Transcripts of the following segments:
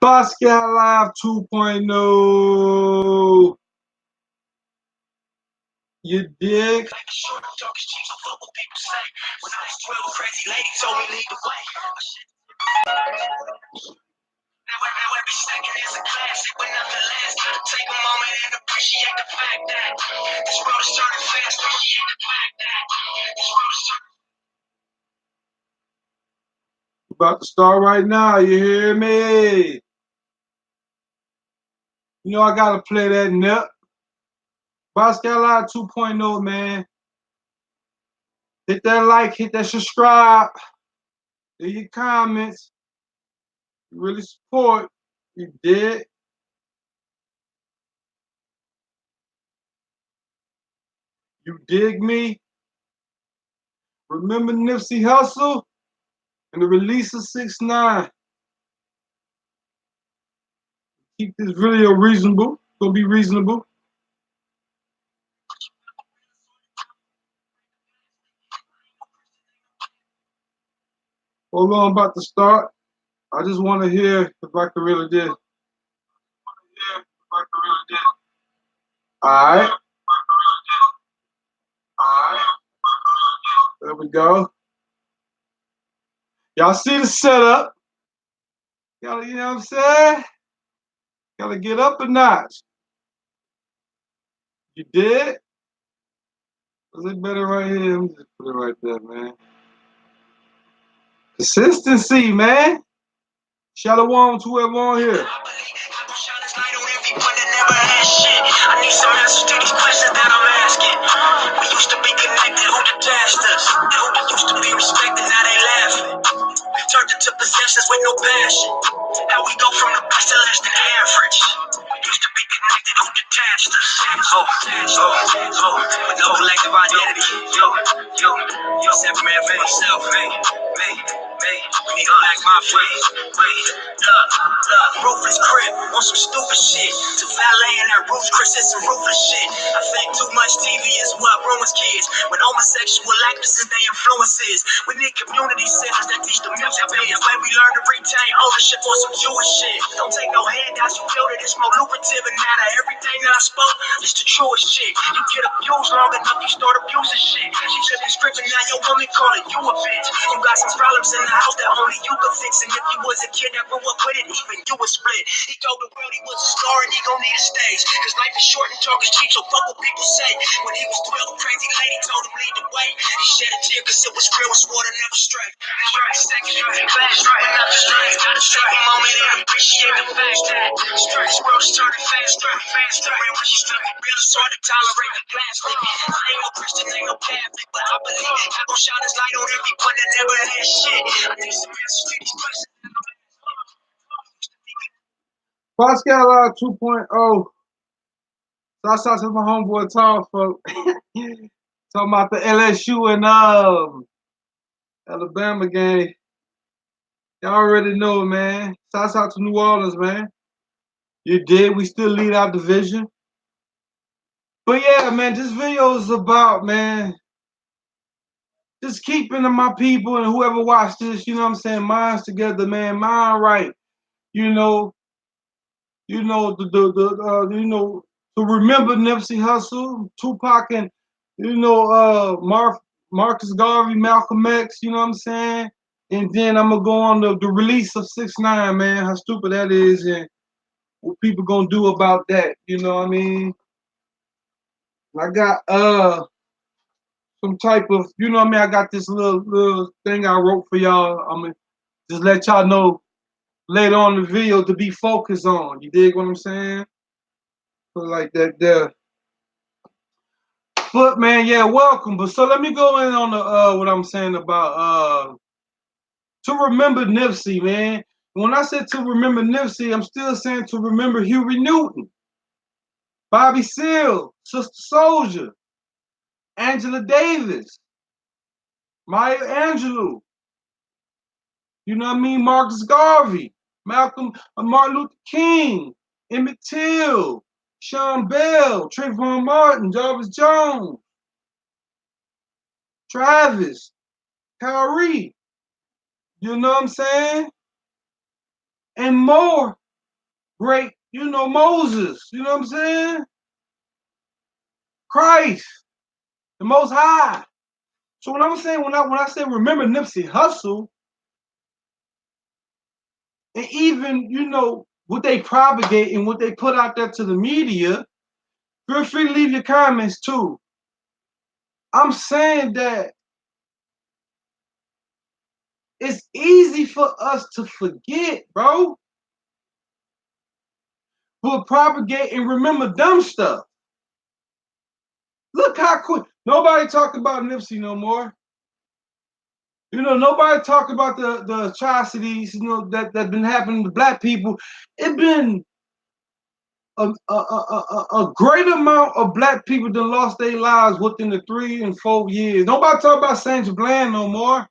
Basket Live 2.0. You dig? About to start right now, you hear me? You know I gotta play that nip. Basket Live 2.0, man. Hit that like, hit that subscribe, leave your comments. You really support. You dig? You dig me? Remember Nipsey Hussle and the release of 6ix9ine. Keep this video reasonable. Gonna be reasonable. Hold on, I'm about to start. I just want to hear if I can really do. Alright. There we go. Y'all see the setup. Y'all, you know what I'm saying? Gotta get up a notch. You did? Is it better right here? Let me just put it right there, man. Consistency, man. Shalom to whoever on here. I need some answers to these questions that I'm asking. We used to be connected, who detached us? Who used to be respected, now they laughing. Turned into possessions with no passion. How we go from the best to less than average. We used to be connected, who detached us? With no collective identity. Yo, separate man for myself, me. We need to back my face. Look, ruthless crib on some stupid shit. To valet in that roof, Chris, it's some ruthless shit. I think too much TV is what ruins kids. When homosexual actresses, they influences. We need community centers that teach the music biz. When we learn to retain ownership on some Jewish shit. Don't take no handouts, you build it, it's more lucrative. And now that everything that I spoke is the truest shit. You get abused long enough, you start abusing shit. She took the script and now your woman calling you a bitch. You got some problems in the house that only you could fix. And if you was a kid that grew up with it, even you was split. He told the world he was a star and he gon' need a stage. Cause life is short and talk is cheap, so fuck what people say. When he was 12, a crazy lady told him lead the way. He shed a tear cause it was real and swore to never stray. Now every second you can clash, but not the strength. Gotta take a moment and appreciate the fact that stress world is turning faster. And when she's stuck, it real, it's hard to tolerate the plastic. I ain't no Christian, ain't no Catholic, but I believe God gon' shine his light on everyone that never had shit. I need some answers to these questions. Basket Live 2.0. Shout out to my homeboy Tom, folks. Talking about the LSU and Alabama game. Y'all already know, man. Shout out to New Orleans, man. You did. We still lead our division. But yeah, man, this video is about, man, just keeping my people and whoever watched this, you know what I'm saying, minds together, man, mind right. You know, you know, to remember Nipsey Hussle, Tupac, and Marcus Garvey, Malcolm X. You know what I'm saying? And then I'm gonna go on the release of 6ix9ine, man. How stupid that is, and what people gonna do about that? You know what I mean? I got some type of, you know what I mean? I got this little thing I wrote for y'all. I'm gonna just let y'all know later on in the video to be focused on. You dig what I'm saying? So like that there. But man, yeah, welcome. But so let me go in on the what I'm saying about to remember Nipsey, man. When I said to remember Nipsey, I'm still saying to remember Huey Newton, Bobby Seale, Sister Soldier, Angela Davis, Maya Angelou, you know what I mean? Marcus Garvey, Martin Luther King, Emmett Till, Sean Bell, Trayvon Martin, Jarvis Jones, Travis, Kyrie, you know what I'm saying? And more. great, Moses, you know what I'm saying? Christ, the Most High. So when I'm saying when I say remember Nipsey Hussle, and even what they propagate and what they put out there to the media, feel free to leave your comments too. I'm saying that it's easy for us to forget, bro. But propagate and remember dumb stuff. Look how quick. Nobody talk about Nipsey no more. Nobody talk about the atrocities, that been happening to black people. It been a great amount of black people that lost their lives within the 3 and 4 years. Nobody talk about Saint Bland no more.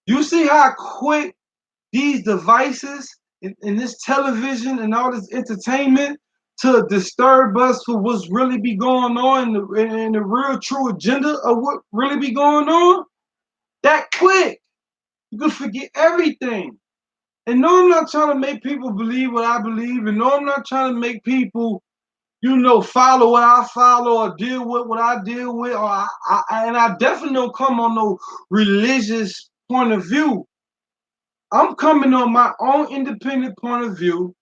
You see how quick these devices and this television and all this entertainment to disturb us for what's really be going on and the real true agenda of what really be going on? That quick. You can forget everything. And no, I'm not trying to make people believe what I believe. And no, I'm not trying to make people, follow what I follow or deal with what I deal with. And I definitely don't come on no religious point of view. I'm coming on my own independent point of view.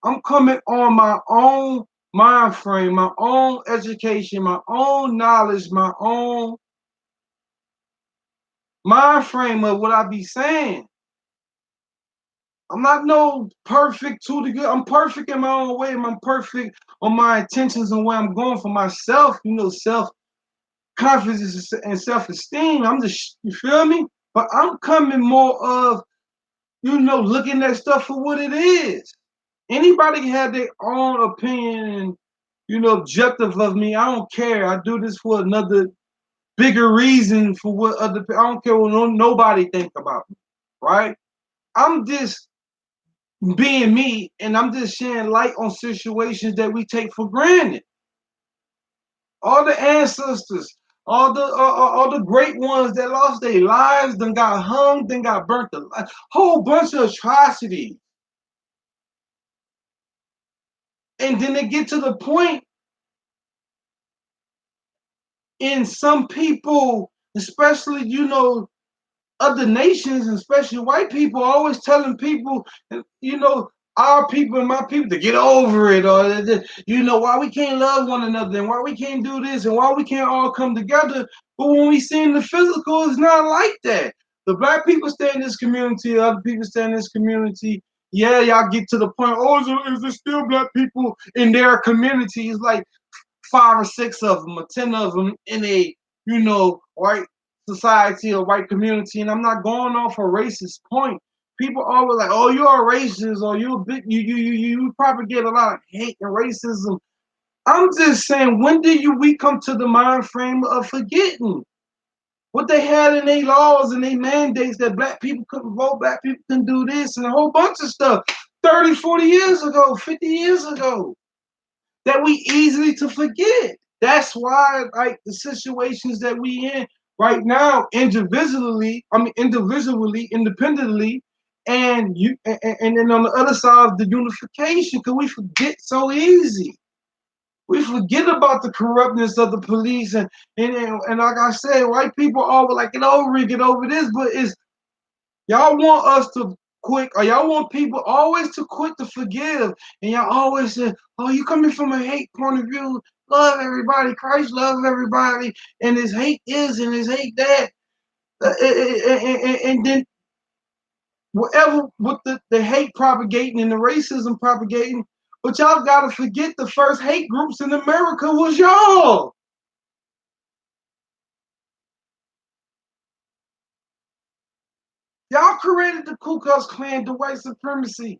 I'm coming on my own mind frame, my own education, my own knowledge, my own mind frame of what I be saying. I'm not no perfect to the good. I'm perfect in my own way. I'm perfect on my intentions and where I'm going for myself, self confidence and self esteem. I'm just, you feel me? But I'm coming more of, looking at stuff for what it is. Anybody can have their own opinion and, objective of me. I don't care. I do this for another bigger reason for what other people. I don't care what nobody think about me, right? I'm just being me, and I'm just shedding light on situations that we take for granted. All the ancestors, all the great ones that lost their lives, then got hung, then got burnt alive. Whole bunch of atrocities. And then they get to the point in some people, especially, other nations, especially white people, always telling people, our people and my people to get over it, or why we can't love one another, and why we can't do this, and why we can't all come together. But when we see in the physical, it's not like that. The black people stay in this community, other people stay in this community. Yeah, y'all get to the point. Oh, is there still black people in their community? It's like 5 or 6 of them, or 10 of them in a white society or white community. And I'm not going off a racist point. People always like, oh, you're a racist, or you a big, you propagate a lot of hate and racism. I'm just saying, when did we come to the mind frame of forgetting what they had in their laws and their mandates that black people couldn't vote, black people couldn't do this, and a whole bunch of stuff 30, 40 years ago, 50 years ago, that we easily to forget. That's why, like, the situations that we in right now, individually, independently, and then on the other side of the unification, because we forget so easy. We forget about the corruptness of the police, and like I said, white people always like, get over it, get over this, but it's y'all want us to quit, or y'all want people always to quit to forgive, and y'all always say, "Oh, you coming from a hate point of view? Love everybody, Christ love everybody, and his hate is and his hate that." And then whatever with the hate propagating and the racism propagating, but y'all gotta forget the first hate groups in America was y'all. Y'all created the Ku Klux Klan, the white supremacy.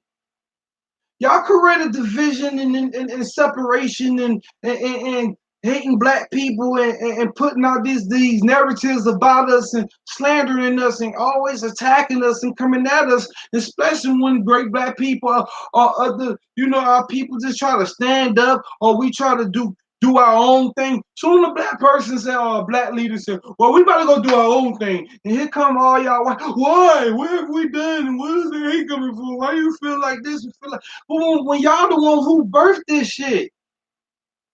Y'all created division and separation and hating black people and putting out these narratives about us and slandering us and always attacking us and coming at us, especially when great black people or other, our people just try to stand up, or we try to do do our own thing. Soon a black person said, or a black leader said, well, we better go do our own thing. And here come all y'all, why? What have we done? And where is the hate coming from? Why do you feel like this and feel like, well, when y'all the ones who birthed this shit.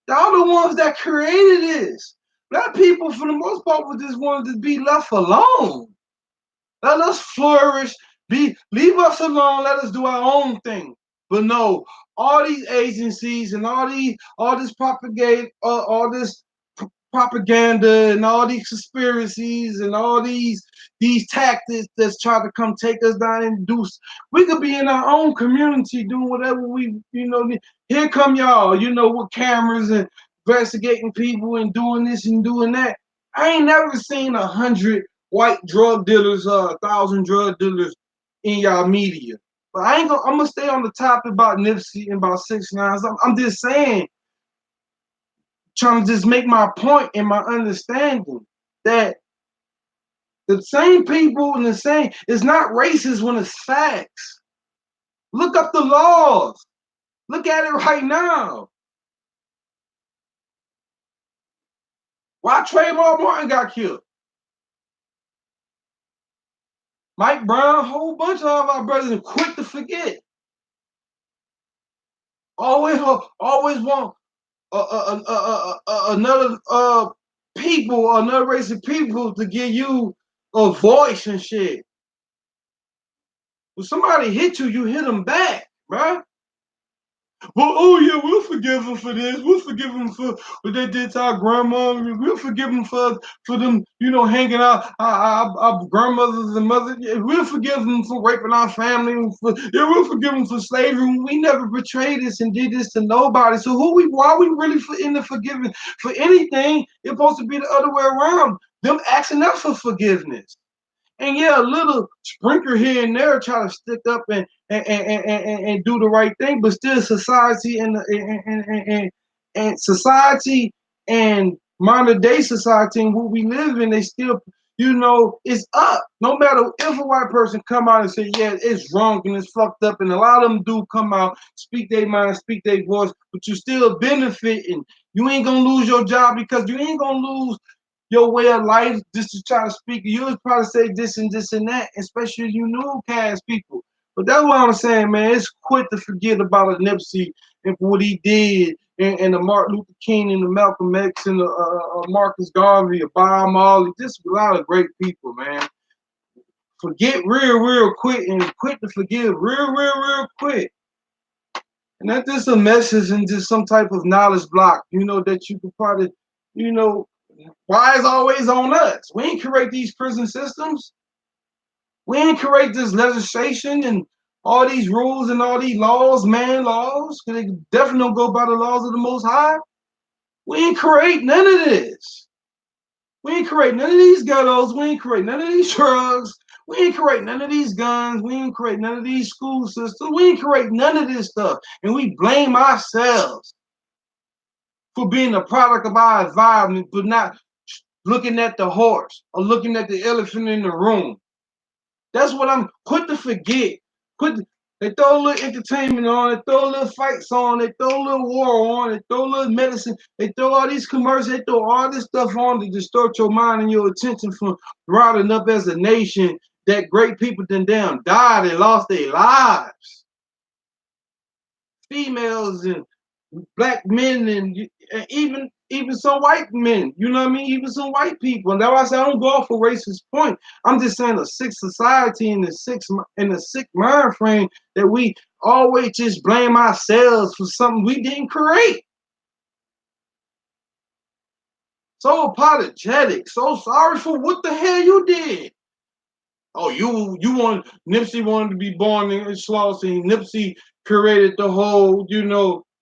Y'all the ones that created this. Black people, for the most part, would just wanted to be left alone. Let us flourish. Leave us alone. Let us do our own thing. But no, all these agencies and all this propaganda, all this propaganda and all these conspiracies and all these tactics that's trying to come take us down and do. We could be in our own community doing whatever we, here come y'all, with cameras and investigating people and doing this and doing that. I ain't never seen 100 white drug dealers, 1,000 drug dealers in y'all media. But I'm gonna stay on the topic about Nipsey and about 6ix9ine. I'm just saying, trying to just make my point and my understanding that the same people and the same, it's not racist when it's facts. Look up the laws. Look at it right now. Why Trayvon Martin got killed? Mike Brown, a whole bunch of our brothers are quick to forget. Always want another people or another race of people to give you a voice and shit. When somebody hit you, you hit them back, right? Well, oh yeah, we'll forgive them for this. We'll forgive them for what they did to our grandma. We'll forgive them for them, hanging out our grandmothers and mothers. Yeah, we'll forgive them for raping our family. We'll forgive them for slavery. We never betrayed this and did this to nobody. So why are we really in the forgiving for anything? It's supposed to be the other way around. Them asking us for forgiveness. And yeah, a little sprinkler here and there try to stick up and do the right thing, but still society and society and modern day society and what we live in, they still, it's up. No matter if a white person come out and say, yeah, it's wrong and it's fucked up, and a lot of them do come out, speak their mind, speak their voice, but you still benefiting. You ain't gonna lose your job because you ain't gonna lose your way of life just to try to speak. You would probably say this and this and that, especially you new cast people. But that's what I'm saying, man. It's quick to forget about a Nipsey and what he did, and the Martin Luther King and the Malcolm X and the Marcus Garvey, a Bob Marley, just a lot of great people, man. Forget real quick and quit to forgive real quick. And that's just a message and just some type of knowledge block, that you could probably, why is always on us? We ain't create these prison systems. We ain't create this legislation and all these rules and all these laws, man laws. They definitely don't go by the laws of the Most High. We ain't create none of this. We ain't create none of these ghettos. We ain't create none of these drugs. We ain't create none of these guns. We ain't create none of these school systems. We ain't create none of this stuff. And we blame ourselves for being a product of our environment, but not looking at the horse or looking at the elephant in the room. That's what I'm quick to forget. They throw a little entertainment on, they throw a little fights on, they throw a little war on, they throw a little medicine, they throw all these commercials, they throw all this stuff on to distort your mind and your attention from riding up as a nation that great people then damn died and lost their lives. Females and black men and even some white men, you know what I mean? Even some white people. And that's why I say I don't go off a racist point. I'm just saying a sick society and a sick mind frame that we always just blame ourselves for something we didn't create. So apologetic, so sorry for what the hell you did. Oh, you want Nipsey wanted to be born in Slauson. Nipsey created the whole,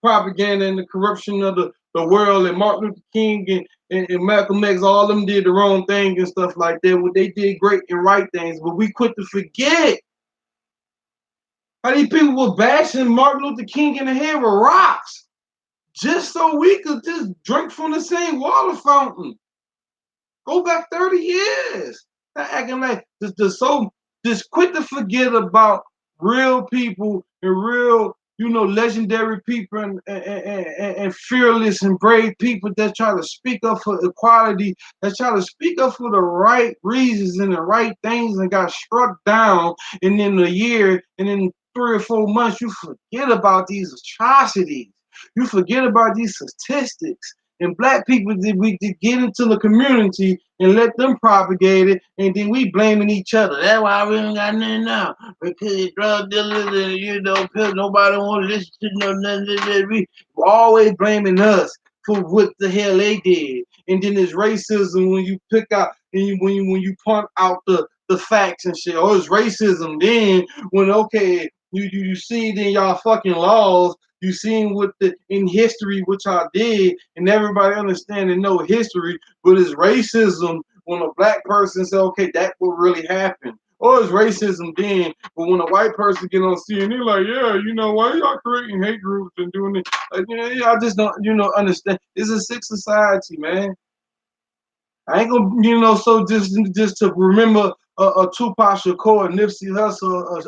propaganda and the corruption of the world, and Martin Luther King and Malcolm X, all of them did the wrong thing and stuff like that. Well, they did great and right things, but we quit to forget how these people were bashing Martin Luther King in the head with rocks just so we could just drink from the same water fountain. Go back 30 years. Not acting like just quit to forget about real people and real, legendary people and fearless and brave people that try to speak up for equality, that try to speak up for the right reasons and the right things and got struck down. And in a year and in 3 or 4 months, you forget about these atrocities. You forget about these statistics. And black people, we did get into the community and let them propagate it, and then we blaming each other. That's why we ain't got nothing now. Because drug dealers and, because nobody want to listen to nothing. We always blaming us for what the hell they did. And then there's racism when you pick out, and when you point out the facts and shit. Oh, it's racism. Then when, okay, you see it in y'all fucking laws, you seen what in history what y'all did, and everybody understand and know history, but it's racism when a black person say, okay, that what really happened. Or it's racism then, but when a white person get on CNN, like, yeah, why y'all creating hate groups and doing it? Like, I just don't, understand. It's a sick society, man. I ain't gonna, so just to remember a Tupac Shakur, a Nipsey Hussle,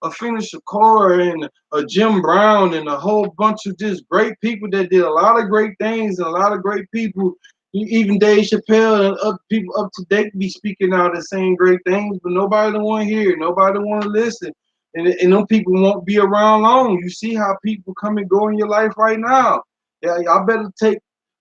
a Phoenix Shakur, and a Jim Brown, and a whole bunch of just great people that did a lot of great things, and a lot of great people, even Dave Chappelle and other people up to date be speaking out and saying great things, but nobody don't want to hear, nobody don't want to listen. And them people won't be around long. You see how people come and go in your life right now. Yeah, y'all better take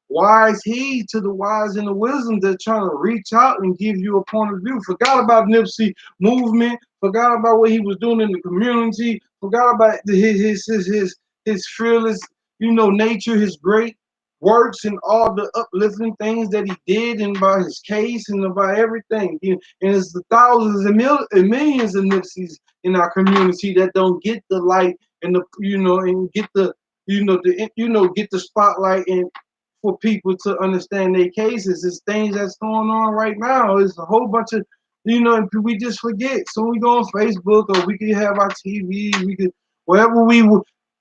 wise heed to the wise and the wisdom that's trying to reach out and give you a point of view. Forgot about Nipsey movement, forgot about what he was doing in the community, forgot about his fearless, nature, his great works and all the uplifting things that he did, and about his case and about everything. And it's the thousands and millions of Nipseys in our community that don't get the light and and get the get the spotlight and for people to understand their cases. It's things that's going on right now. It's a whole bunch of, we just forget. So we go on Facebook, or we can have our TV, we could, whatever we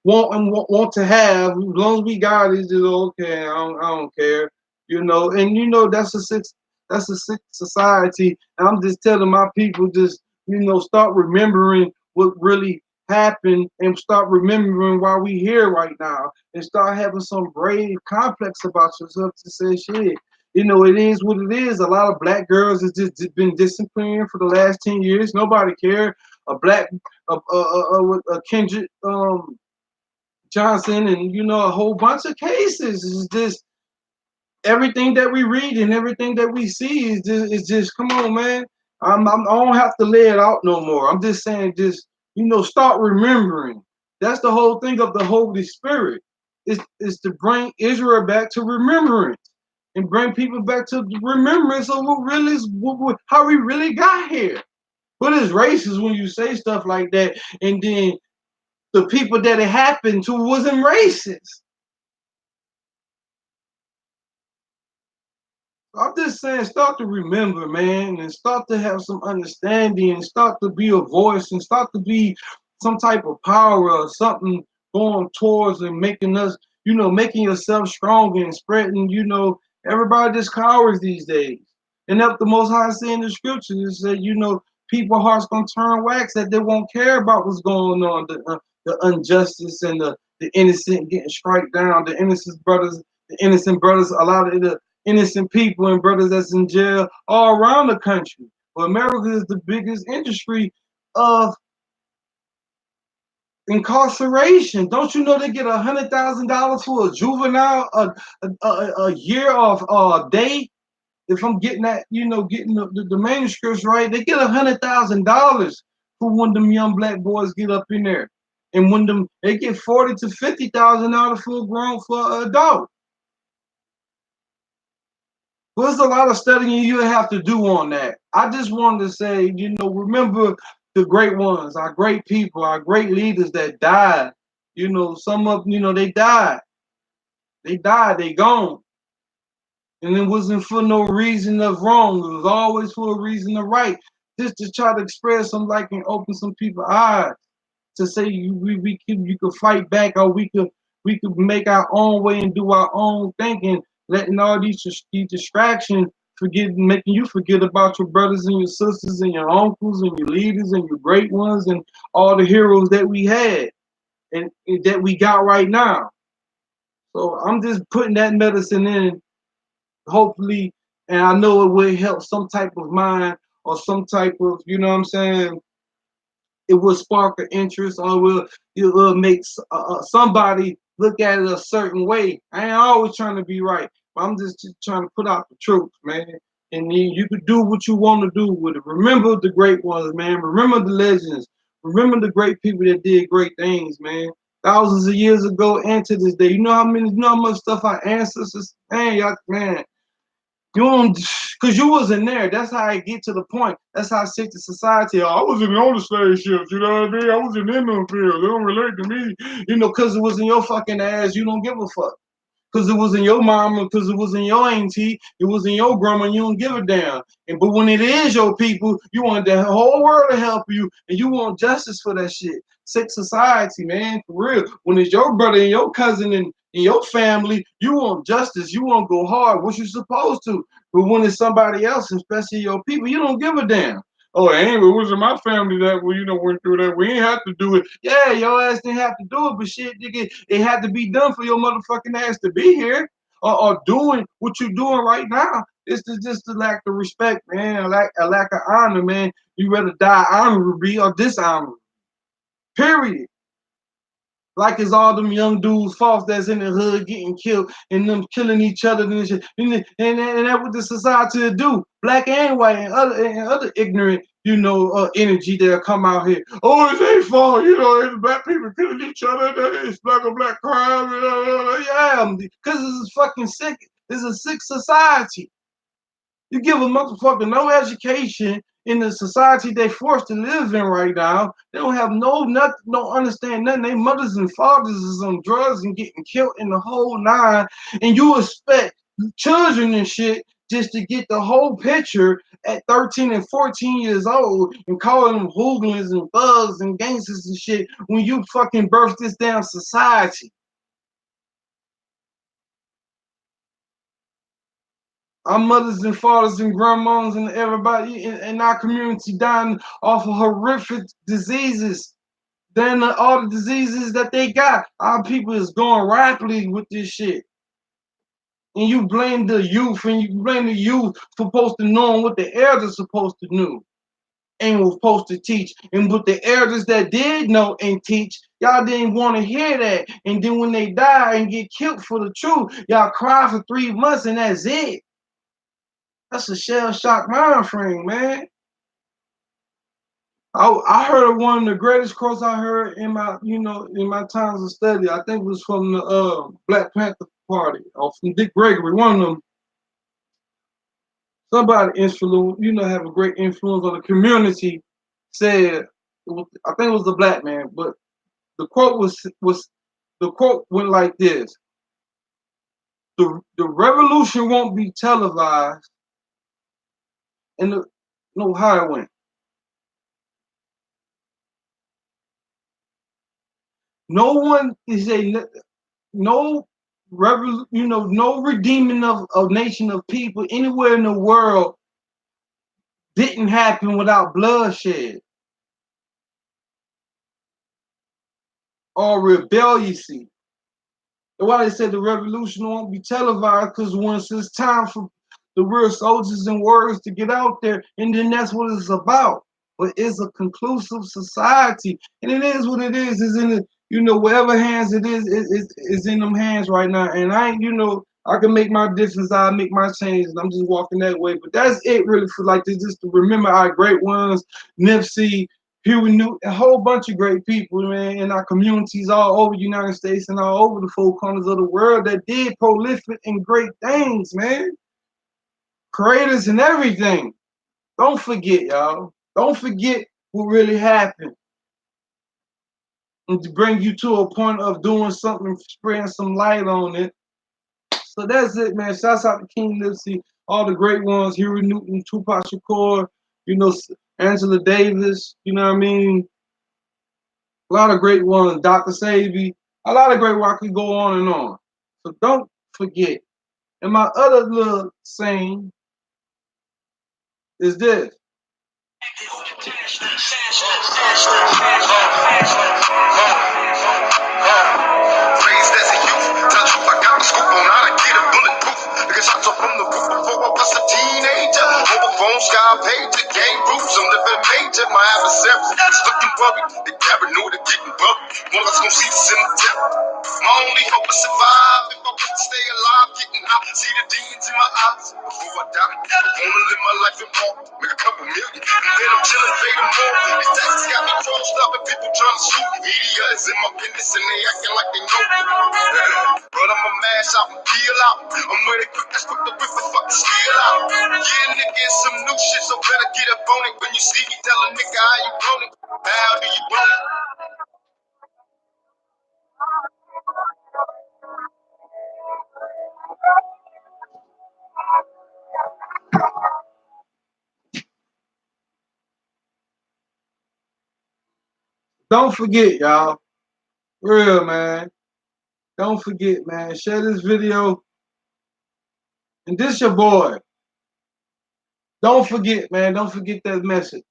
want to have, as long as we got it, just okay. I don't care, And that's a sick society. And I'm just telling my people, just start remembering what really happened, and start remembering why we here right now, and start having some brave complex about yourself to say shit. It is what it is. A lot of black girls has just been disciplined for the last 10 years. Nobody care. A black, Kendrick Johnson, and a whole bunch of cases. Is just everything that we read and everything that we see is just come on, man. I don't have to lay it out no more. I'm just saying, just start remembering. That's the whole thing of the Holy Spirit. Is to bring Israel back to remembrance and bring people back to the remembrance of what really is, how we really got here. But it's racist when you say stuff like that, and then the people that it happened to wasn't racist. I'm just saying, start to remember, man, and start to have some understanding, and start to be a voice, and start to be some type of power or something going towards and making us, making yourself stronger and spreading, everybody just cowards these days. And that's the Most High say in the scriptures, is that, people hearts gonna turn wax, that they won't care about what's going on, the injustice and the innocent getting struck down, the innocent brothers, a lot of the innocent people and brothers that's in jail all around the country. But America is the biggest industry of incarceration. Don't you know they get $100,000 for a juvenile a year of day? If I'm getting that, getting the manuscripts right, they get $100,000 for when them young black boys get up in there, and when they get $40,000 to $50,000 for an adult. There's a lot of studying you have to do on that. I just wanted to say, remember the great ones, our great people, our great leaders that died. Some of them, they died. They died, they gone. And it wasn't for no reason of wrong. It was always for a reason of right. Just to try to express some like and open some people's eyes. To say you could fight back, or we could make our own way and do our own thinking, letting all these distractions making you forget about your brothers and your sisters and your uncles and your leaders and your great ones and all the heroes that we had. and that we got right now. So I'm just putting that medicine in, hopefully, and I know it will help some type of mind or some type of, you know what I'm saying, it will spark an interest, or it will make somebody look at it a certain way. I ain't always trying to be right, but I'm just trying to put out the truth, man. And then you can do what you want to do with it. Remember the great ones, man. Remember the legends. Remember the great people that did great things, man. Thousands of years ago and to this day. You know how much stuff our ancestors, man, y'all, man. You don't, cause you wasn't there. That's how I get to the point. That's how I sick to society. I wasn't on the slave ships, you know what I mean? I wasn't in them fields. They don't relate to me. You know, cause it was in your fucking ass. You don't give a fuck. Cause it was in your mama, cause it was in your auntie, it was in your grandma, and you don't give a damn. And but when it is your people, you want the whole world to help you, and you want justice for that shit. Sick society, man, for real. When it's your brother and your cousin and your family, you want justice. You want to go hard, what you supposed to. But when it's somebody else, especially your people, you don't give a damn. Oh, it ain't. It wasn't my family that went through that. We ain't have to do it. Yeah, your ass didn't have to do it, but shit, nigga, it had to be done for your motherfucking ass to be here or doing what you're doing right now. It's just a lack of respect, man. A lack of honor, man. You rather die honorably or dishonorably. Period. Like it's all them young dudes false that's in the hood getting killed and them killing each other and shit. And that what the society will do. Black and white and other ignorant, energy that'll come out here. Oh, it's their fault, it's black people killing each other, it's black on black crime, yeah, because it's fucking sick. It's a sick society. You give a motherfucker no education in the society they forced to live in right now. They don't have nothing, don't understand nothing. Their mothers and fathers is on drugs and getting killed in the whole nine. And you expect children and shit just to get the whole picture at 13 and 14 years old and calling them hooligans and thugs and gangsters and shit when you fucking birthed this damn society. Our mothers and fathers and grandmas and everybody in our community dying off of horrific diseases. Then all the diseases that they got, our people is going rapidly with this shit. And you blame the youth, and you blame the youth for supposed to know what the elders supposed to know and was supposed to teach. And with the elders that did know and teach, y'all didn't want to hear that. And then when they die and get killed for the truth, y'all cry for 3 months and that's it. That's a shell shock mind frame, man. I heard one of the greatest quotes I heard in my times of study. I think it was from the Black Panther Party or from Dick Gregory. One of them, somebody influence, have a great influence on the community. Said, I think it was a black man, but the quote was the quote went like this: the revolution won't be televised, and no, how it went. No one is a no no redeeming of a nation of people anywhere in the world didn't happen without bloodshed or rebellion. That's why they said the revolution won't be televised, because once it's time for the real soldiers and warriors to get out there, and then that's what it's about. But it's a conclusive society, and it is what it is. Is in the whatever hands it is in them hands right now. And I ain't I can make my difference. I make my change, and I'm just walking that way. But that's it, really, for like this, just to remember our great ones, NIPSEY, Huey Newton, a whole bunch of great people, man, in our communities all over the United States and all over the four corners of the world that did prolific and great things, man. Creators and everything. Don't forget, y'all. Don't forget what really happened. And to bring you to a point of doing something, spreading some light on it. So that's it, man. Shouts out to King NIPSEY, all the great ones, Huey Newton, Tupac Shakur, Angela Davis, you know what I mean? A lot of great ones, Dr. Savy, a lot of great ones. I could go on and on. So don't forget. And my other little saying is this. Raised as a youth, tell the truth, I got the scoop on how to get a bulletproof. Because I took from the roof before I was a teenager. Over phone, sky page, the game roofs on the page of my adversaries. Looking worried, they never knew they're getting buried. One of us gonna see the cemetery. My only hope is survive. If I was to stay alive, getting high, see the demons in my eyes. Before I die, I wanna live my life in war, make a couple million, and then I'm chilling, fading more. These taxes got me crossed up, and people trying to shoot. Media is in my business, and they acting like they know. But I'ma mash out and peel out. I'm where they quick, that's quick to whip the fucking steel out. Yeah, nigga, it's some new shit, so better get up on it. When you see me, tell a nigga how you want it. How do you want it? Don't forget, y'all. Real, man. Don't forget, man. Share this video. And this your boy. Don't forget, man. Don't forget that message.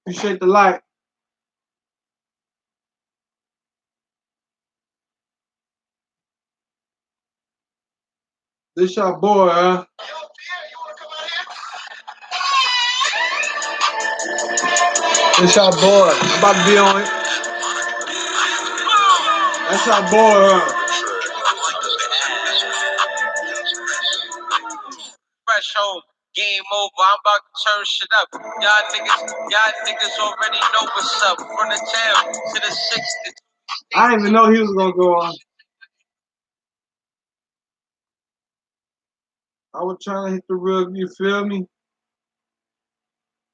Appreciate the like. This your boy, huh? This your boy. I'm about to be on it. That's your boy, huh? Fresh home, game over. I'm about to turn shit up. Y'all niggas already know what's up. From the town to the 60s. I didn't even know he was gonna go on. I was trying to hit the rug, you feel me?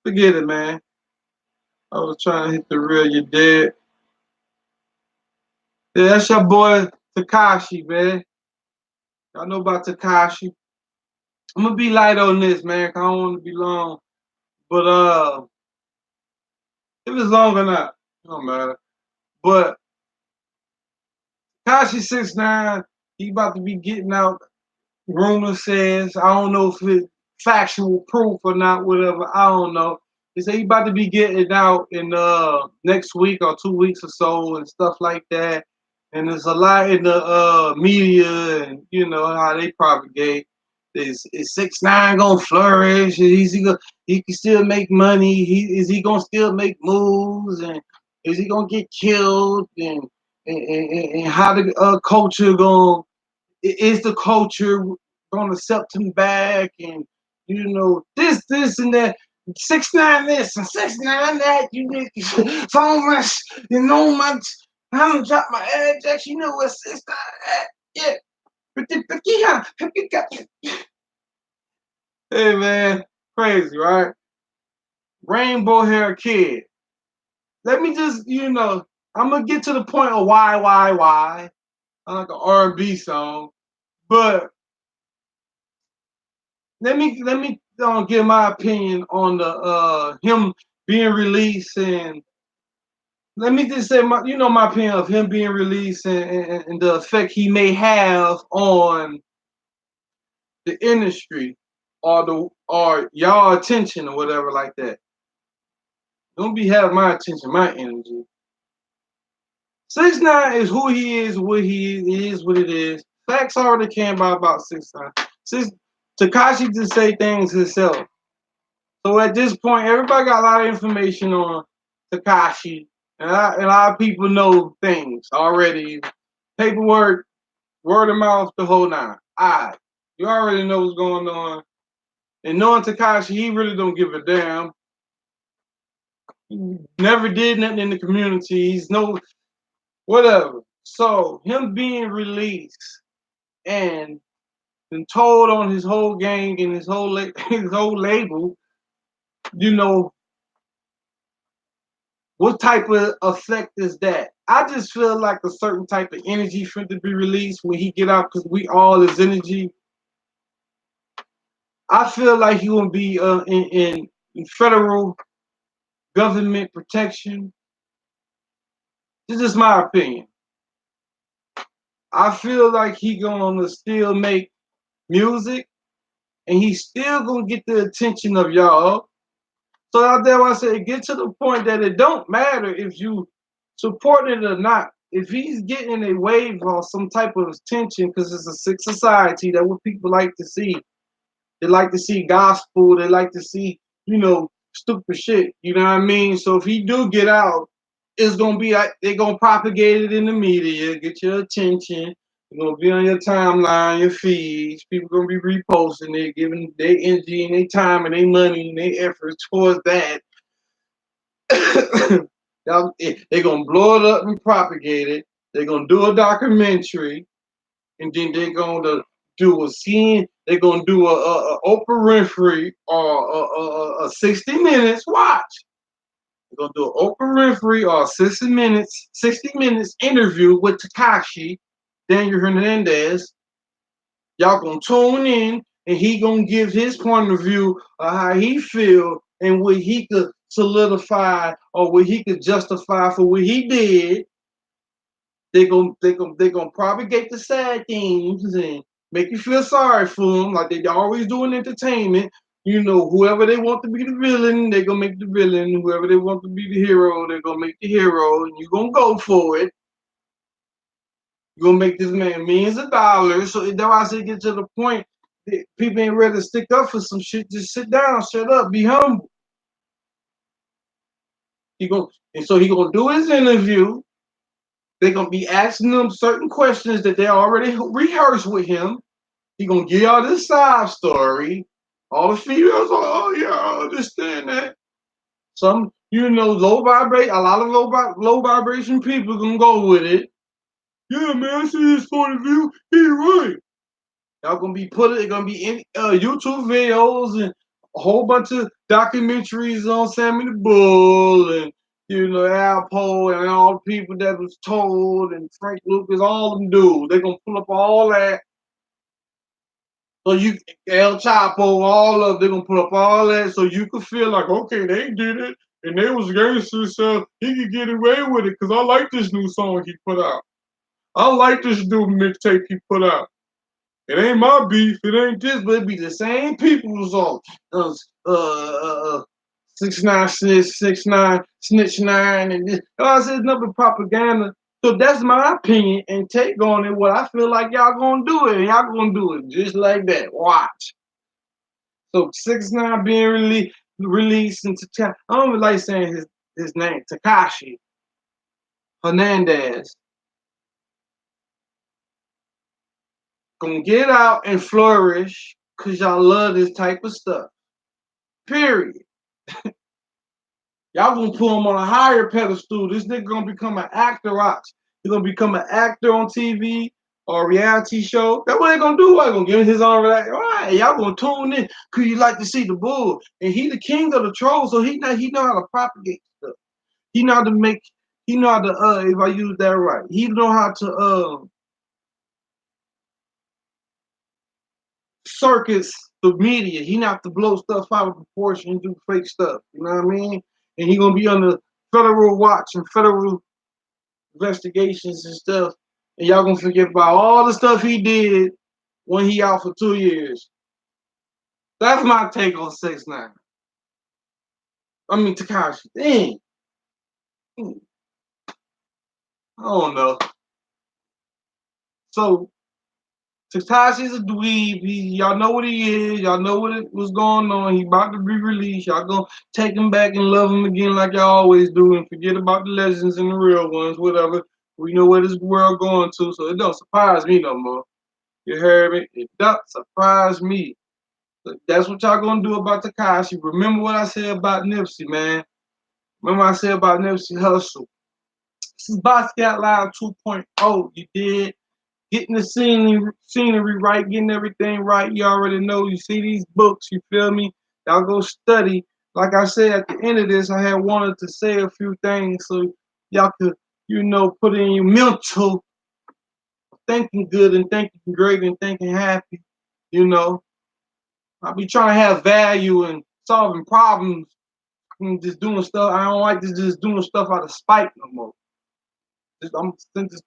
Forget it, man. I was trying to hit the real, you dead. Yeah, that's your boy Takashi, man. Y'all know about Takashi. I'm gonna be light on this, man, 'cause I don't want to be long. But if it's long or not, it don't matter. But Takashi 6ix9ine, he about to be getting out. Rumor says, I don't know if it's factual proof or not, whatever. I don't know. They say he about to be getting out in next week or 2 weeks or so and stuff like that. And there's a lot in the media and you know how they propagate. Is 6ix9ine gonna flourish? He can still make money? Is he gonna still make moves? And is he gonna get killed? And how the culture gonna is the culture gonna accept him back? And you know this and that. 6ix9ine this and 6ix9ine that. You need so much. You know much. I don't drop my address. You know what 6ix9ine at? Yeah. Hey man, crazy, right? Rainbow hair kid. Let me just, I'm gonna get to the point of why. I like an R&B song, but let me give my opinion on the him being released. And let me just say my opinion of him being released and the effect he may have on the industry or y'all attention or whatever like that. Don't be having my attention, my energy. 6ix9ine is who he is, what he is, what it is. Facts already came about 6ix9ine. Six Takashi just say things himself. So at this point, everybody got a lot of information on Takashi, and a lot of people know things already. Paperwork, word of mouth, the whole nine. Alright, you already know what's going on. And knowing Takashi, he really don't give a damn. He never did nothing in the community. He's no whatever. So him being released and been told on his whole gang and his whole his whole label, you know, what type of effect is that? I just feel like a certain type of energy for to be released when he get out because we all is energy. I feel like he gonna be in federal government protection. This is my opinion. I feel like he gonna still make music, and he's still gonna get the attention of y'all. So out there, I say, get to the point that it don't matter if you support it or not. If he's getting a wave or some type of attention, because it's a sick society, that what people like to see. They like to see gospel. They like to see, stupid shit. You know what I mean? So if he do get out, it's gonna be like they're gonna propagate it in the media, get your attention. It's gonna be on your timeline, your feeds. People gonna be reposting it, giving their energy and their time and their money and their efforts towards that. They're gonna blow it up and propagate it. They're gonna do a documentary, and then they're gonna do a scene. They're gonna do a Oprah Winfrey or a 60 Minutes watch. They're gonna do an Oprah Winfrey or 60 minutes interview with Takashi Daniel Hernandez. Y'all gonna tune in, and he gonna give his point of view of how he feel and what he could solidify or what he could justify for what he did. They gonna propagate the sad things and make you feel sorry for them, like they always do in entertainment. Whoever they want to be the villain, they gonna make the villain. Whoever they want to be the hero, they're gonna make the hero, and you gonna go for it. You're gonna make this man millions of dollars. So that's why I say get to the point that people ain't ready to stick up for some shit. Just sit down, shut up, be humble. He gonna do his interview. They're gonna be asking him certain questions that they already rehearsed with him. He gonna give y'all this side story. All the females are, oh yeah, I understand that. Some, low vibrate. A lot of low vibration people gonna go with it. Yeah, man, I see his point of view. He right. Y'all gonna be It gonna be in YouTube videos and a whole bunch of documentaries on Sammy the Bull and Al Poe and all the people that was told and Frank Lucas, all of them dudes. They gonna pull up all that. So you El Chapo, all of they're gonna put up all that so you can feel like, okay, they did it and they was gangsters, so he could get away with it because I like this new song he put out. I like this new mixtape he put out. It ain't my beef. It ain't this, but it be the same people who's all 6 9 snitch, 6 9 snitch 9, and this. I said nothing but propaganda. So that's my opinion and take on it. What I feel like y'all gonna do it, and y'all gonna do it just like that. Watch. So 6 9 being released into I don't even like saying his name, Takashi Hernandez. Gonna get out and flourish because y'all love this type of stuff. Period. Y'all gonna put him on a higher pedestal. This nigga gonna become an actor, watch. He's gonna become an actor on TV or a reality show. That's what they gonna do. What, gonna give him his own reality. All right, y'all gonna tune in because you like to see the bull. And he the king of the trolls, so he know how to propagate stuff. He know how to make, he know how to, if I use that right, he know how to circus the media. He not to blow stuff out of proportion and do fake stuff. You know what I mean? And he gonna be under federal watch and federal investigations and stuff. And y'all gonna forget about all the stuff he did when he out for 2 years. That's my take on 6 9. I mean Takashi. Dang. I don't know. So Takashi's a dweeb. Y'all know what he is. Y'all know what's going on. He about to be released. Y'all gonna take him back and love him again like y'all always do and forget about the legends and the real ones, whatever. We know where this world going to, so it don't surprise me no more. You heard me? It don't surprise me. But that's what y'all gonna do about Takashi. Remember what I said about Nipsey, man. Remember what I said about Nipsey Hustle. This is Basquiat Live 2.0. You did. Getting the scenery right, getting everything right. You already know. You see these books, you feel me? Y'all go study. Like I said at the end of this, I had wanted to say a few things so y'all could, put in your mental thinking good and thinking great and thinking happy. I be trying to have value and solving problems and just doing stuff. I don't like just doing stuff out of spite no more. I'm just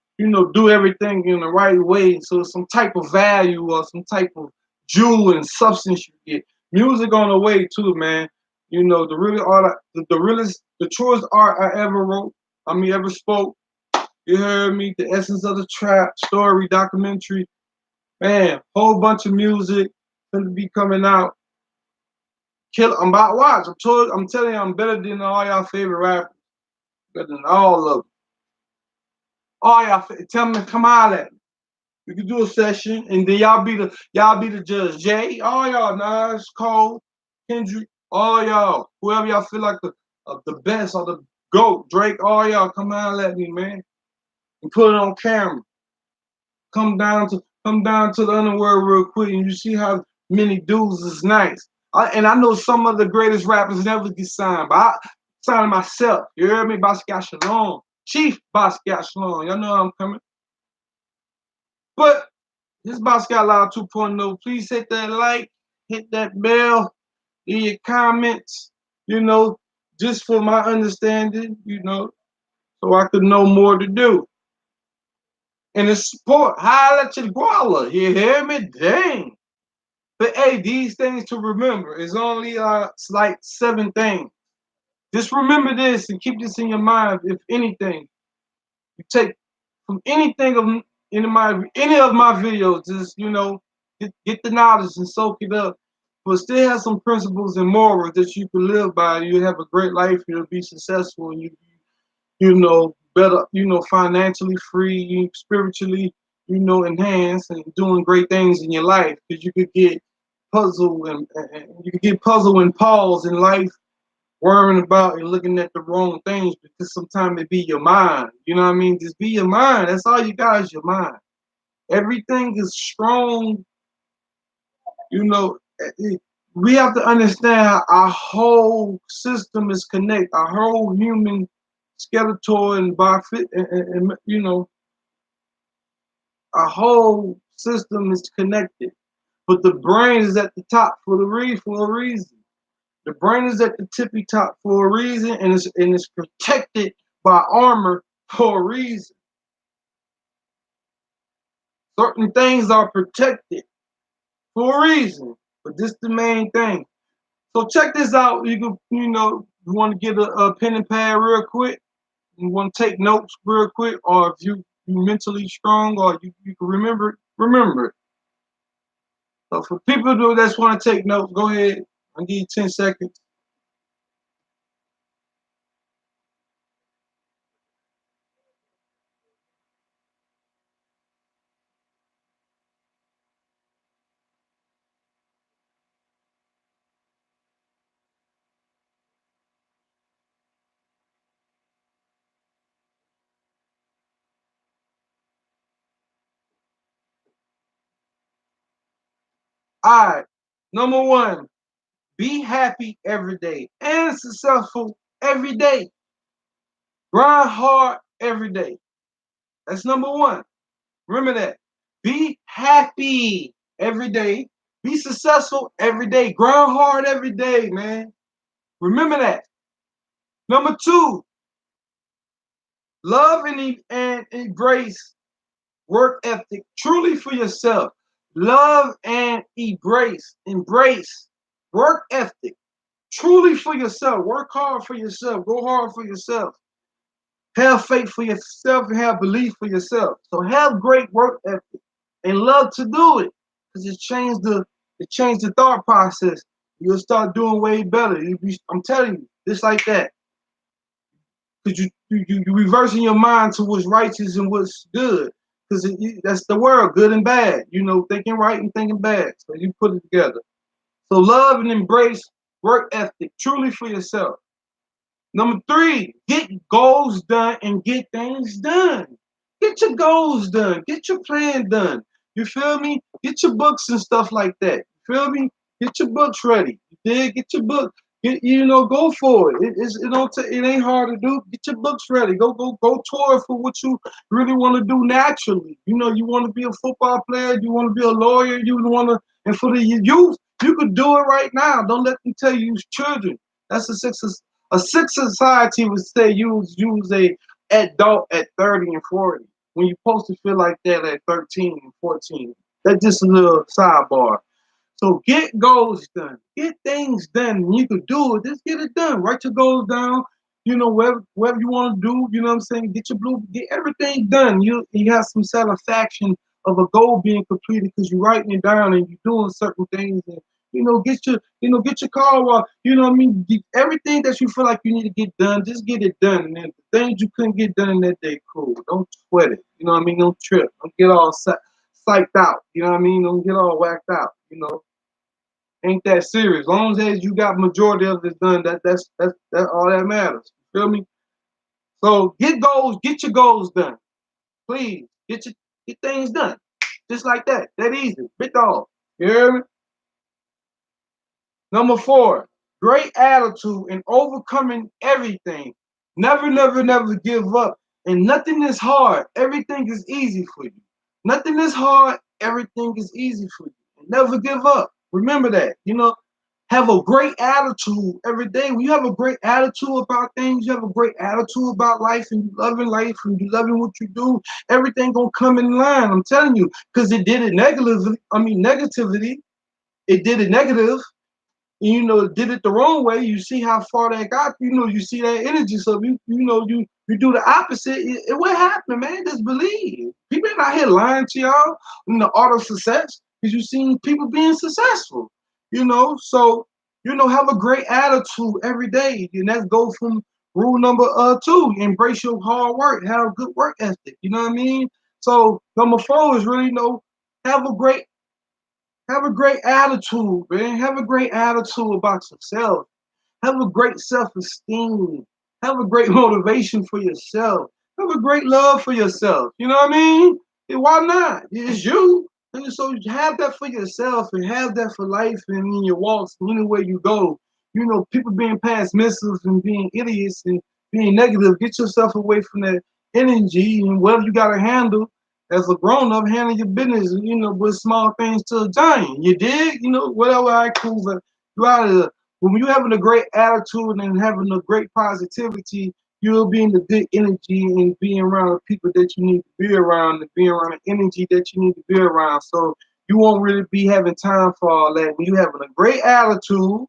do everything in the right way, so some type of value or some type of jewel and substance you get. Music on the way too, man. You know, the really art, the realest, the truest art I ever wrote. I mean, ever spoke. You heard me. The essence of the trap story documentary. Man, whole bunch of music gonna be coming out. Kill. I'm about to watch. I'm telling you, I'm better than all y'all favorite rappers. Better than all of them. All y'all. Tell me, come out at me. We can do a session, and then y'all be the judge. Jay, all y'all, Nas, Cole, Kendrick, all y'all, whoever y'all feel like the best or the GOAT, Drake, all y'all, come out at me, man, and put it on camera. Come down to the underworld real quick, and you see how many dudes is nice. And I know some of the greatest rappers never get signed, but I signed myself. You heard me, Basquiat Shalom, Chief Basquiat Shalom. Y'all know how I'm coming. But this Basquiat Loud 2.0. Please hit that like, hit that bell, leave your comments. You know, just for my understanding. You know, so I could know more to do. And it's sport. Holla at your guala. You hear me? Dang. But hey, these things to remember is only it's like 7 things. Just remember this and keep this in your mind. If anything, you take from anything of any of my videos, just get the knowledge and soak it up. But still have some principles and morals that you can live by. You have a great life. You'll be successful, and better, financially free, spiritually, enhanced, and doing great things in your life. Because you could get puzzled and you could get puzzled and pause in life, worrying about and looking at the wrong things, because sometimes it be your mind. You know what I mean? Just be your mind. That's all you got is your mind. Everything is strong. You know, we have to understand how our whole system is connected. Our whole human skeletal and our whole system is connected. But the brain is at the top for a reason. The brain is at the tippy top for a reason, and it's protected by armor for a reason. Certain things are protected for a reason, but this is the main thing. So check this out. You want to get a pen and pad real quick. You want to take notes real quick, or if you mentally strong, or you can remember it. So for people that just want to take notes, go ahead. I'll give you 10 seconds. All right. Number one, be happy every day and successful every day. Grind hard every day. That's number one. Remember that. Be happy every day. Be successful every day. Grind hard every day, man. Remember that. Number two, love and embrace work ethic truly for yourself. Love and embrace work ethic truly for yourself. Work hard for yourself. Go hard for yourself. Have faith for yourself and have belief for yourself. So have great work ethic and love to do it, because it changed the thought process. You'll start doing way better. I'm telling you, just like that. Because you reversing your mind to what's righteous and what's good. Because that's the world, good and bad. Thinking right and thinking bad. So you put it together. So love and embrace work ethic truly for yourself. Number three, get goals done and get things done. Get your goals done. Get your plan done. You feel me? Get your books and stuff like that. You feel me? Get your books ready. You did? Get your book. Go for it. It ain't hard to do. Get your books ready. Go tour for what you really want to do naturally. You want to be a football player. You want to be a lawyer. And for the youth, you could do it right now. Don't let them tell you children. That's a sick society would say use a adult at 30 and 40 when you're supposed to feel like that at 13 and 14. That's just a little sidebar. So get goals done. Get things done. When you could do it, just get it done. Write your goals down. Whatever you want to do, you know what I'm saying? Get your blue, get everything done. You have some satisfaction of a goal being completed because you're writing it down and you're doing certain things and get your car wash. You know what I mean? Everything that you feel like you need to get done, just get it done. And then the things you couldn't get done in that day, cool. Don't sweat it. You know what I mean? Don't trip. Don't get all psyched out. You know what I mean? Don't get all whacked out. Ain't that serious. As long as you got majority of it done, that's all that matters. You feel me? So get your goals done. Please get things done. Just like that. That easy. Big dog. You hear me? Number 4, great attitude and overcoming everything. Never, never, never give up. And nothing is hard. Everything is easy for you. Nothing is hard. Everything is easy for you. And never give up. Remember that. Have a great attitude every day. When you have a great attitude about things, you have a great attitude about life, and you loving life, and you loving what you do, everything gonna come in line. I'm telling you, because it did it negatively. I mean, negativity. It did it negative, did it the wrong way. You see how far that got. You see that energy. So you do the opposite. What happened, man? Just believe. People not here lying to y'all in the art of success because you seen people being successful. So have a great attitude every day, and that's go from rule number 2. Embrace your hard work. Have a good work ethic. You know what I mean? So number 4 is really have a great have a great attitude, man. Have a great attitude about yourself. Have a great self-esteem. Have a great motivation for yourself. Have a great love for yourself. You know what I mean? And why not? It's you. And so have that for yourself and have that for life and in your walks and anywhere you go. People being pessimistic and being idiots and being negative. Get yourself away from that energy and whatever you got to handle as a grown up, handle your business, with small things to a giant. You dig? Whatever I cool, but you out of the when you're having a great attitude and having a great positivity, you'll be in the good energy and being around the people that you need to be around and being around the energy that you need to be around. So you won't really be having time for all that. When you're having a great attitude,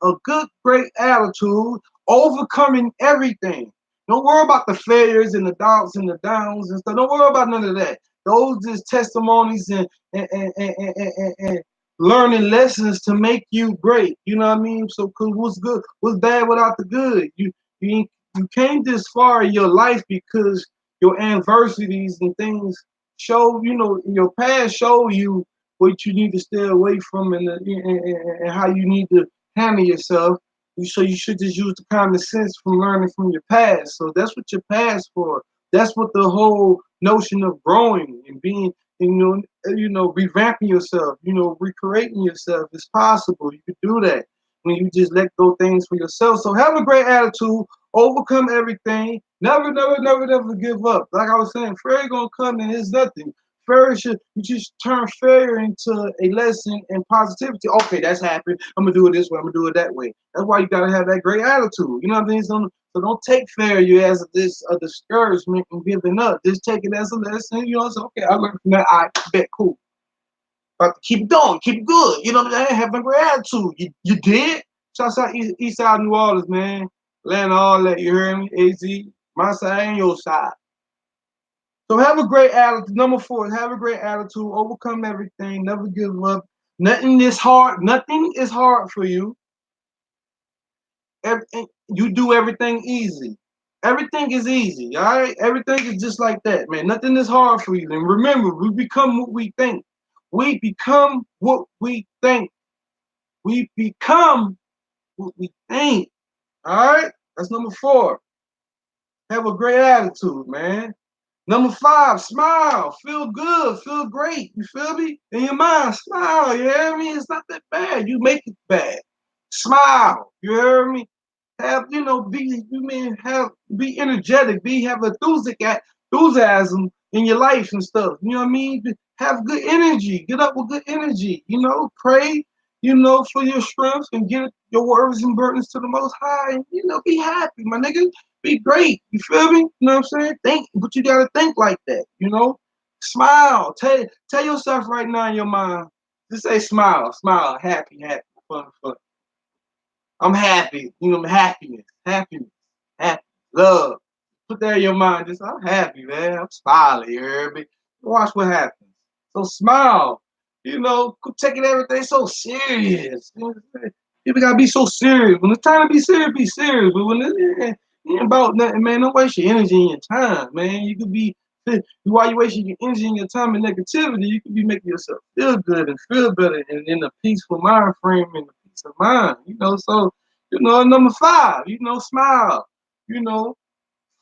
a good, great attitude, overcoming everything. Don't worry about the failures and the doubts and the downs and stuff. Don't worry about none of that. Those is testimonies and learning lessons to make you great. You know what I mean? So, cause what's good, what's bad without the good? You came this far in your life because your adversities and things show. In your past show you what you need to stay away from and how you need to handle yourself. So you should just use the common sense from learning from your past. So that's what your past for. That's what the whole notion of growing and being, revamping yourself, recreating yourself is possible. You can do that when you just let go things for yourself. So have a great attitude, overcome everything, never, never, never, never give up. Like I was saying, failure gonna come and it's nothing. You just turn failure into a lesson in positivity. Okay, that's happened. I'm gonna do it this way. I'm gonna do it that way. That's why you gotta have that great attitude. You know what I mean? So don't take failure as this a discouragement and giving up. Just take it as a lesson. So okay, I learned from that. I bet cool. But keep it going, keep it good. You know what I'm saying? Have a great attitude. You did. Shouts out East Side New Orleans, man. Land all that. You hear me? AZ, my side and your side. So have a great attitude. Number 4 is have a great attitude. Overcome everything. Never give up. Nothing is hard. Nothing is hard for you. You do everything easy. Everything is easy. All right. Everything is just like that, man. Nothing is hard for you. And remember, we become what we think. We become what we think. We become what we think. All right. That's number 4. Have a great attitude, man. Number 5, smile. Feel good. Feel great. You feel me? In your mind, smile. You hear me? It's not that bad. You make it bad. Smile. You hear me? Be energetic. Have enthusiasm in your life and stuff. You know what I mean? Have good energy. Get up with good energy. Pray, for your strength and get your worries and burdens to the most high. And, be happy, my nigga. Be great. You feel me? You know what I'm saying? But you gotta think like that, Smile. Tell yourself right now in your mind, Just say smile, smile, happy, happy, fun, fun. I'm happy. You know, happiness, happiness, happy, love. Put that in your mind. Just I'm happy, man. I'm smiling. You hear me? Watch what happens. So smile. You know, quit taking everything so serious. People gotta be so serious. When it's time to be serious, be serious. But when it ain't about nothing, man, don't waste your energy and your time, man. You could be while you wasting your energy and your time in negativity, you could be making yourself feel good and feel better and in a peaceful mind frame and a peace of mind. You know, so number five, smile. You know,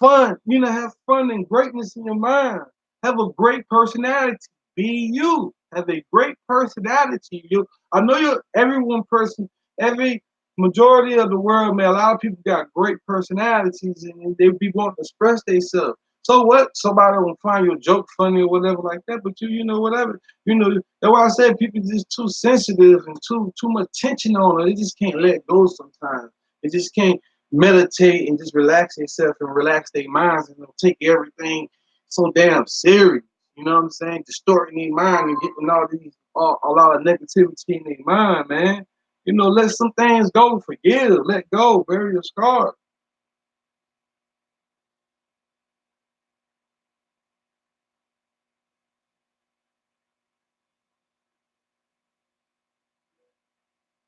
fun. Have fun and greatness in your mind. Have a great personality. Be you. Have a great personality. I know you're every one person, every majority of the world, man. A lot of people got great personalities and they be wanting to express themselves. So what? Somebody will find your joke funny or whatever like that, but whatever. That's why I said people just too sensitive and too much tension on it. They just can't let go sometimes. They just can't meditate and just relax themselves and relax their minds and take everything so damn serious. You know what I'm saying? Distorting their mind and getting a lot of negativity in their mind, man. Let some things go, forgive, let go, bury your scars.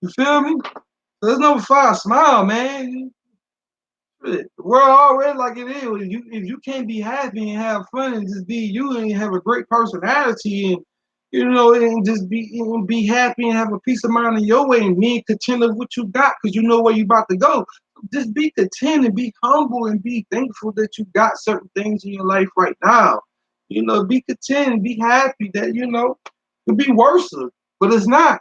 You feel me? So there's number five, smile, man. The world already like it is. If you can't be happy and have fun and just be you and have a great personality and and just be happy and have a peace of mind in your way and be content of what you got because you know where you about to go. Just be content and be humble and be thankful that you got certain things in your life right now. Be content and be happy that it could be worse, but it's not.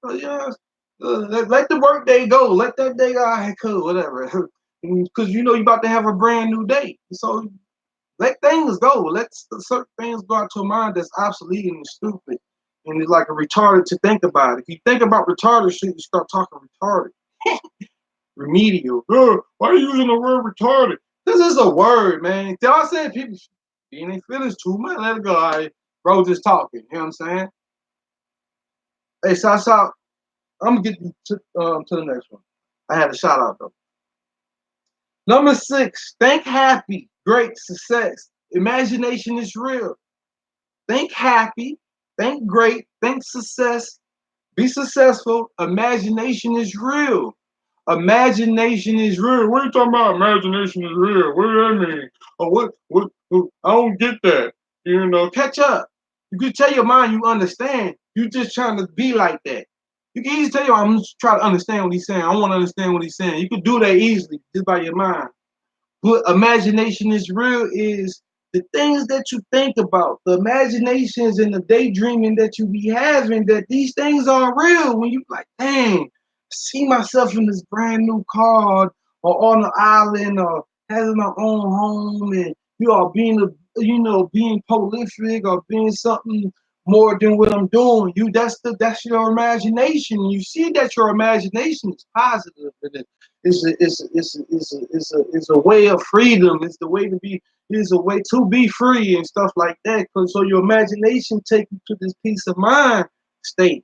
So, let the work day go. Let that day go. All right, cool, whatever. Because you're about to have a brand new day. So let things go. Let certain things go out to a mind that's obsolete and stupid. And it's like a retarded to think about it. If you think about retarded shit, you start talking retarded. Remedial. Why are you using the word retarded? This is a word, man. Tell I said people being their feelings too much. Let it go. All right, bro, just talking. You know what I'm saying? Hey, so I'm gonna get to the next one. I had a shout out though. Number six, think happy, great success. Imagination is real. Think happy, think great, think success, be successful. Imagination is real. Imagination is real. What are you talking about? Imagination is real. What do that mean? Or what? I don't get that. Catch up. You can tell your mind you understand. You just trying to be like that. You can easily tell you I'm just trying to understand what he's saying. I want to understand what he's saying. You can do that easily just by your mind. What imagination is real is the things that you think about, the imaginations and the daydreaming that you be having, that these things are real when you like, dang, see myself in this brand new car or on an island or having my own home and you are being prolific or being something more than what I'm doing. That's your imagination. You see that your imagination is positive and it's a way of freedom. It's the way to be. It's a way to be free and stuff like that. Cause so your imagination take you to this peace of mind state.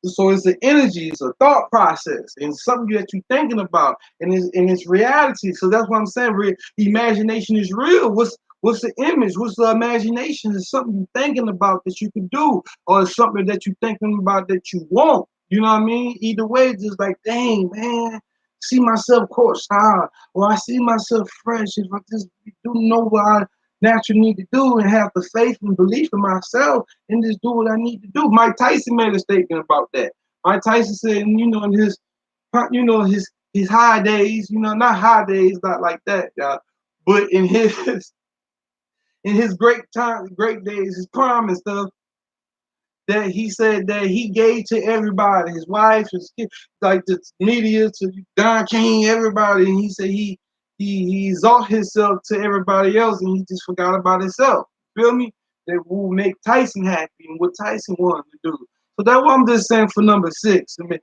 So it's an energy, it's a thought process, and something that you're thinking about, and it's reality. So that's what I'm saying. Imagination is real. What's the image? What's the imagination? It's something you're thinking about that you can do, or it's something that you're thinking about that you want. You know what I mean? Either way, it's just like, dang, man, see myself courtside, or I see myself fresh. If I just do know what I naturally need to do and have the faith and belief in myself and just do what I need to do. Mike Tyson made a statement about that. Mike Tyson said, in his high days, not high days, not like that, y'all, but in his great time, great days, his prime and stuff, that he said that he gave to everybody, his wife, his kids, like the media, to Don King, everybody. And he said he exalt himself to everybody else, and he just forgot about himself. Feel me? That will make Tyson happy and what Tyson wanted to do. So that's what I'm just saying for number six. I mean,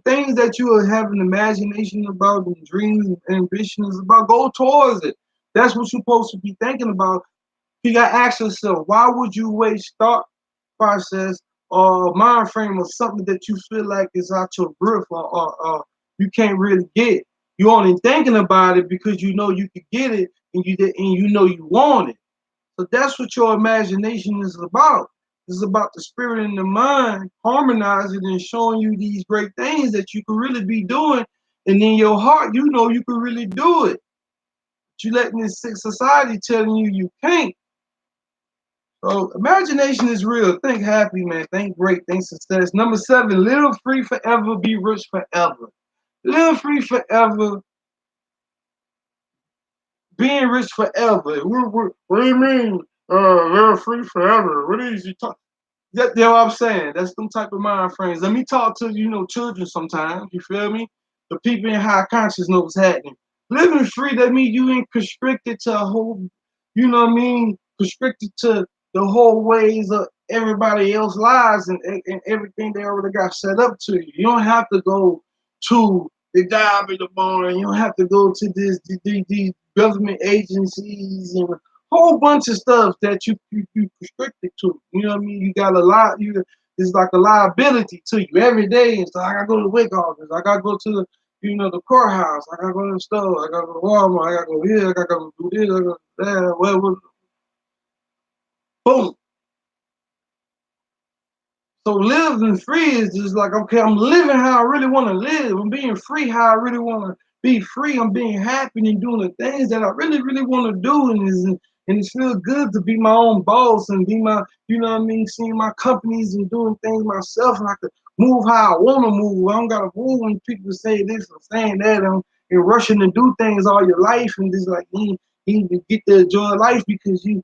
things that you are having imagination about and dreams and ambitions about, go towards it. That's what you're supposed to be thinking about. You got to ask yourself, why would you waste thought process mind frame or something that you feel like is out your grip, or you can't really get. You only thinking about it because you know you could get it, and you know you want it. So that's what your imagination is about. It's about the spirit and the mind harmonizing and showing you these great things that you could really be doing. And in your heart, you know you could really do it. But you letting this sick society telling you can't. So imagination is real. Think happy, man. Think great. Think success. Number 7, live free forever, be rich forever. Live free forever, being rich forever. What do you mean? Live free forever. What is you talking? That's what I'm saying. That's some type of mind frames. Let me talk to children sometimes. You feel me? The people in high conscious know what's happening. Living free, that means you ain't constricted to a whole, constricted to the whole ways of everybody else's lives and everything they already got set up to you. You don't have to go to the dive in the barn. You don't have to go to these government agencies and whole bunch of stuff that you restricted to. You know what I mean? You got a lot. It's like a liability to you every day. It's like I gotta go to the WIC office. I gotta go to the courthouse. I gotta go to the store. I gotta go to Walmart. I gotta go here. I gotta go do this. I gotta go that. Whatever. Boom. So living free is just like, okay, I'm living how I really want to live. I'm being free how I really want to be free. I'm being happy and doing the things that I really, really want to do. And it feels good to be my own boss and be my, what I mean, seeing my companies and doing things myself. And I could move how I want to move. I don't got to move when people say this or saying that. And rushing to do things all your life. And just like, you get to enjoy life because you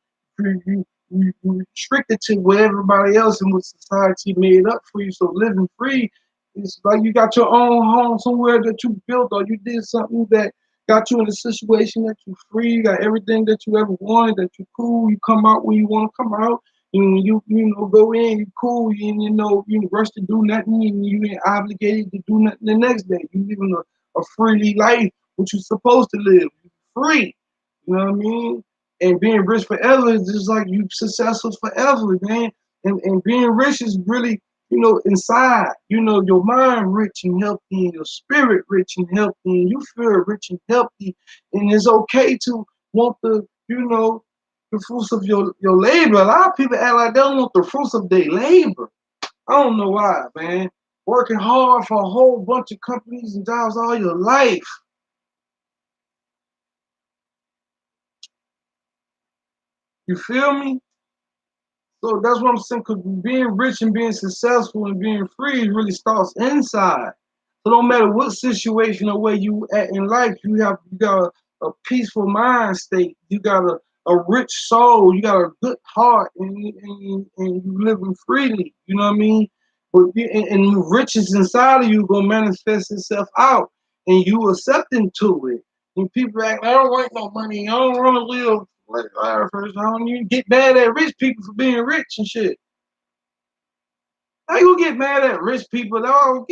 restricted to what everybody else and what society made up for you. So living free, it's like you got your own home somewhere that you built, or you did something that got you in a situation that you free, you got everything that you ever wanted, that you cool, you come out when you want to come out. And you go in, you cool, and you rush to do nothing, and you ain't obligated to do nothing the next day. You living a freely life, which you're supposed to live. You're free. You know what I mean? And being rich forever is just like you successful forever, man. And being rich is really, inside, your mind rich and healthy and your spirit rich and healthy and you feel rich and healthy. And it's okay to want the fruits of your labor. A lot of people act like they don't want the fruits of their labor. I don't know why, man. Working hard for a whole bunch of companies and jobs all your life. You feel me? So that's what I'm saying, because being rich and being successful and being free really starts inside. So no matter what situation or where you at in life, you got a peaceful mind state. You got a rich soul. You got a good heart, and you living freely. You know what I mean? But and the riches inside of you gonna manifest itself out, and you accepting to it. And people act, I don't want no money. I don't want to live like first. I don't even get mad at rich people for being rich and shit. How you get mad at rich people? They all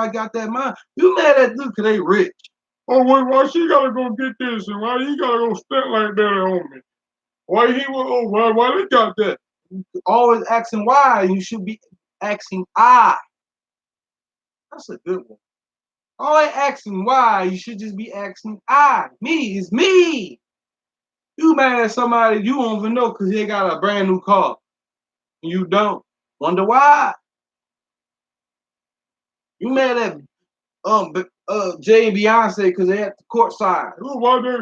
got that mind. You mad at them because they rich. Oh, why she gotta go get this and why he gotta go spend like that on me? Why they got that? Always asking why. You should be asking I. That's a good one. Always asking why. You should just be asking I. Me is me. You mad at somebody you don't even know because they got a brand new car. And you don't. Wonder why. You mad at Jay and Beyonce because they at the court side. Oh, why they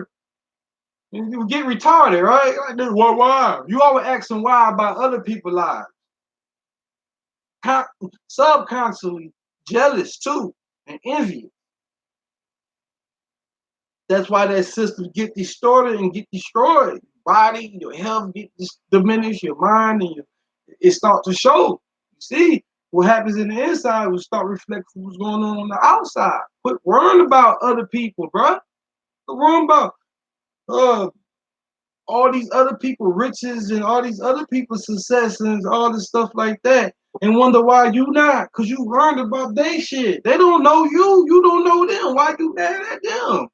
you get retarded, right? Like this, why? You always asking why about other people's lives. Subconsciously jealous too and envious. That's why that system get distorted and get destroyed. Your body, your health get diminished, your mind, and it start to show. You see, what happens in the inside will start reflecting what's going on the outside. Quit worrying about other people, bro. Quit worrying about uh, all these other people riches and all these other people's successes and all this stuff like that, and wonder why you not, because you learned about their shit. They don't know you, you don't know them. Why you mad at them?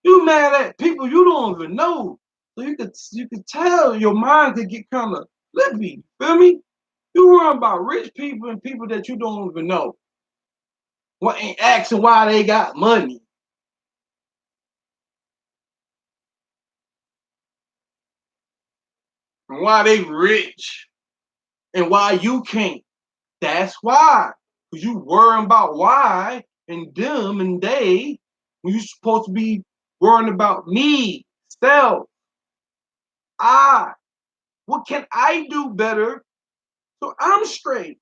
You mad at people you don't even know. So you could tell your mind could get kind of flippy. Feel me? You worry about rich people and people that you don't even know. What ain't asking why they got money and why they rich and why you can't. That's why. Because you worrying about why and them and they when you supposed to be worrying about me, self, I. What can I do better so I'm straight?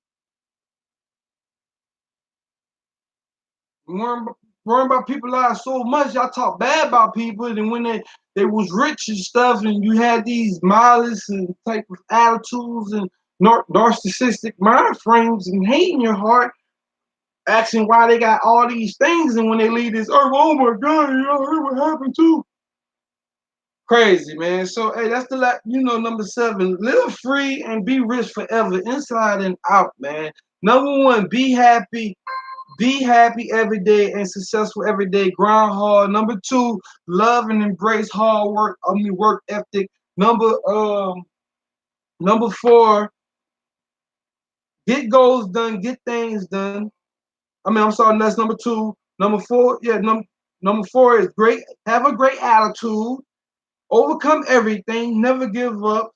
Worrying, worrying about people lives so much, y'all talk bad about people, and when they was rich and stuff, and you had these malice and type of attitudes and narcissistic mind frames and hate in your heart, asking why they got all these things, and when they leave this earth, oh my God, you know, heard what happened to? Crazy, man. So, hey, that's number 7. Live free and be rich forever, inside and out, man. Number 1, be happy. Be happy every day and successful every day. Grind hard. Number 2, love and embrace hard work. Work ethic. Number 4, get goals done, get things done. I'm sorry, that's number 2. Number 4, number 4 is great. Have a great attitude. Overcome everything. Never give up.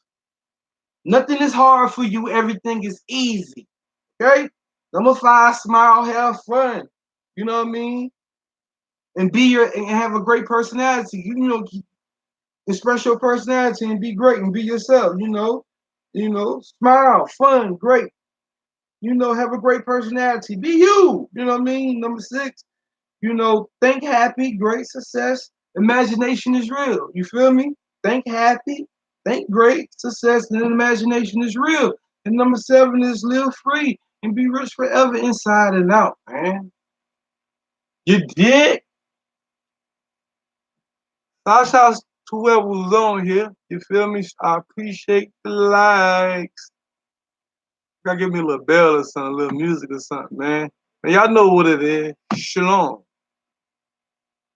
Nothing is hard for you. Everything is easy. Okay? Number 5, smile, have fun. You know what I mean? And have a great personality. Express your personality and be great and be yourself. Smile, fun, great. Have a great personality. Be you. You know what I mean? Number 6, think happy, great success. Imagination is real. You feel me? Think happy, think great success, and imagination is real. And number 7 is live free and be rich forever, inside and out, man. You did? Shout out to whoever was on here. You feel me? I appreciate the likes. Gotta give me a little bell or something, a little music or something, man. And y'all know what it is. Shalom.